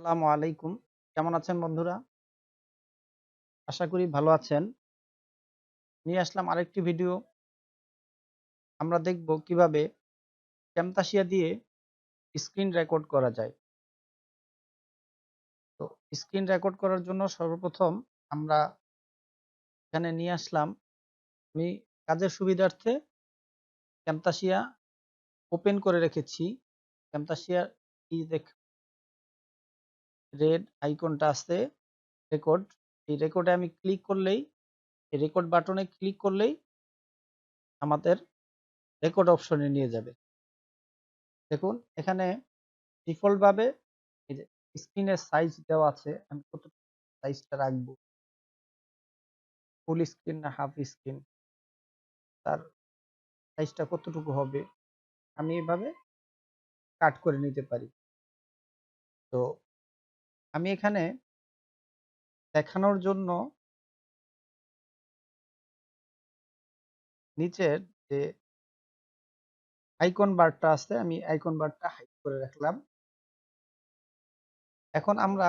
আসসালামু আলাইকুম। কেমন আছেন বন্ধুরা? আশা করি ভালো আছেন। নিয়ে আসলাম আরেকটি ভিডিও। আমরা দেখব কিভাবে Camtasia দিয়ে স্ক্রিন রেকর্ড করা যায়। তো স্ক্রিন রেকর্ড করার জন্য সর্বপ্রথম আমরা এখানে নিয়ে আসলাম। আমি কাজের সুবিধার্থে Camtasia ওপেন করে রেখেছি। Camtasia এই রেড আইকনটা আছে রেকর্ড। এই রেকর্ডে আমি ক্লিক করলেই এই রেকর্ড বাটনে ক্লিক করলেই আমাদের রেকর্ড অপশনে নিয়ে যাবে। দেখুন এখানে ডিফল্ট ভাবে এই যে স্ক্রিনের সাইজ দেওয়া আছে, আমি কত সাইজটা রাখবো, ফুল স্ক্রিন না হাফ স্ক্রিন, তার সাইজটা কতটুকু হবে, আমি এভাবে কাট করে নিতে পারি। তো আমি এখানে দেখানোর জন্য নিচের যে আইকন বারটা আছে, আমি আইকন বারটা হাইড করে রাখলাম। এখন আমরা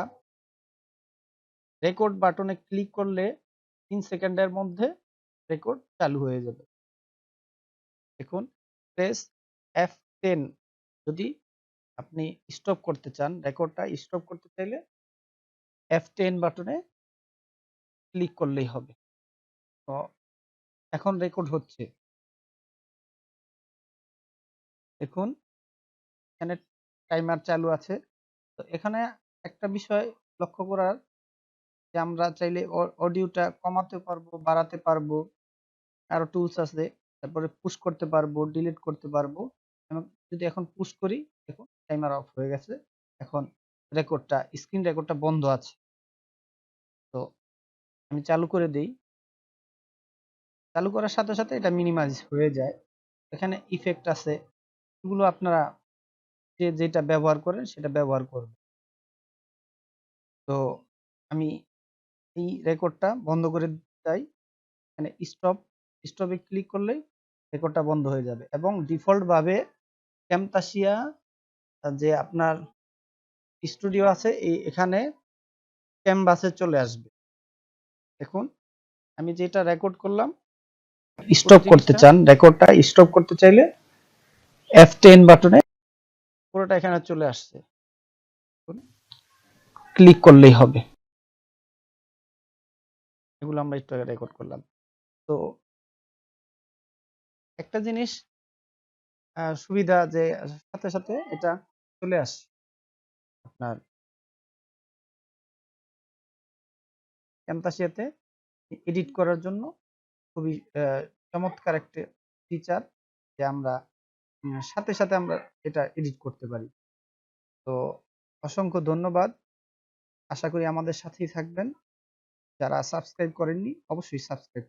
রেকর্ড বাটনে ক্লিক করলে 3 সেকেন্ডের মধ্যে রেকর্ড চালু হয়ে যাবে। দেখুন, প্রেস F10 যদি আপনি স্টপ করতে চান, রেকর্ডটা স্টপ করতে চাইলে F10 বাটনে ক্লিক করলেই হবে। তো এখন রেকর্ড হচ্ছে। দেখুন এখানে টাইমার চালু আছে। তো এখানে একটা বিষয় লক্ষ্য করার, যে আমরা চাইলে অডিওটা কমাতে পারবো, বাড়াতে পারবো, আরো টুলস আছে। তারপরে পুশ করতে পারবো, ডিলিট করতে পারবো। এবং যদি এখন পুশ করি, দেখুন টাইমার অফ হয়ে গেছে। এখন স্ক্রিন রেকর্ডটা বন্ধ আছে। তো আমি চালু করে দেই। চালু করার সাথে সাথে এটা মিনিমাইজ হয়ে যায়। এখানে ইফেক্ট আছে, এগুলো আপনারা যে যেটা ব্যবহার করেন সেটা ব্যবহার করবেন। তো আমি এই রেকর্ডটা বন্ধ করে দেই। এখানে স্টপে ক্লিক করলেই রেকর্ডটা বন্ধ হয়ে যাবে এবং ডিফল্ট ভাবে Camtasia যে আপনার স্টুডিও আছে এখানে ক্যানভাসে চলে আসবে। দেখুন আমি যেটা রেকর্ড করলাম, স্টপ করতে চান, রেকর্ডটা স্টপ করতে চাইলে F10 বাটনে পুরোটা এখানে চলে আসছে, ক্লিক করলেই হবে। এগুলো আমরা একটু আগে রেকর্ড করলাম। তো একটা জিনিস সুবিধা, যে সাথে সাথে এটা চলে আসে আপনার Camtasia তে এডিট করার জন্য। খুবই চমৎকার একটা ফিচার, যে আমরা সাথে সাথে আমরা এটা এডিট করতে পারি। তো অসংখ্য ধন্যবাদ। আশা করি আমাদের সাথেই থাকবেন। যারা সাবস্ক্রাইব করেননি অবশ্যই সাবস্ক্রাইব